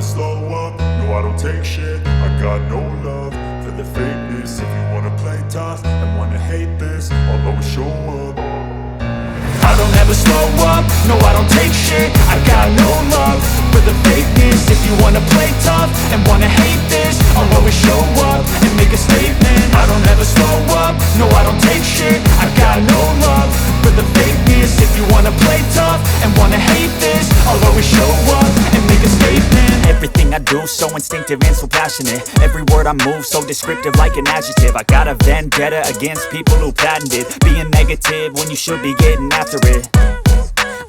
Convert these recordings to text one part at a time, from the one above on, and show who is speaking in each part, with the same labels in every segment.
Speaker 1: slow up, no I don't take shit. I got no love for the fakeness. If you wanna play tough and wanna hate this, I'll always show up. I don't ever slow up, no I don't take shit. I got no love for the fakeness. If you wanna play tough and wanna hate this, I'll always show up and make a statement. I don't ever slow up, no I don't take shit. I got no love for the fakeness. If you wanna play tough and wanna hate this, I'll always show up and make a statement.
Speaker 2: Everything I do so instinctive and so passionate. Every word I move so descriptive like an adjective. I got a vendetta against people who patented being negative when you should be getting after it.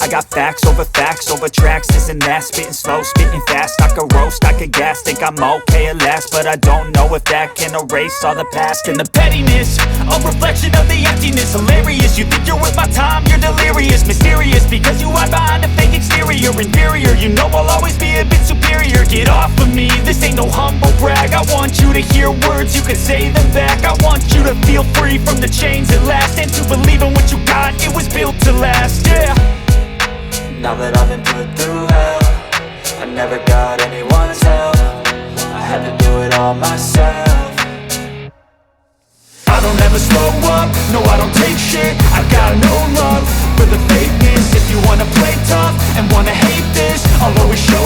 Speaker 2: I got facts over tracks, this and that. Spitting slow, spitting fast, I could roast, I could gas. Think I'm okay at last, but I don't know if that can erase all the past. And the pettiness, a reflection of the emptiness. Hilarious, you think you're worth my time, you're delirious. Mysterious, because you hide behind a fake exterior. Inferior, you know I'll always be a bit superior. Get off of me, this ain't no humble brag. I want you to hear words, you can say them back. I want you to feel free from the chains at last, and to believe in what you got, it was built to last, yeah.
Speaker 3: Now that I've been put through hell, I never got anyone's help. I had to do it all myself.
Speaker 1: I don't ever slow up, no I don't take shit. I got no love for the fakeness. If you wanna play tough and wanna hate this, I'll always show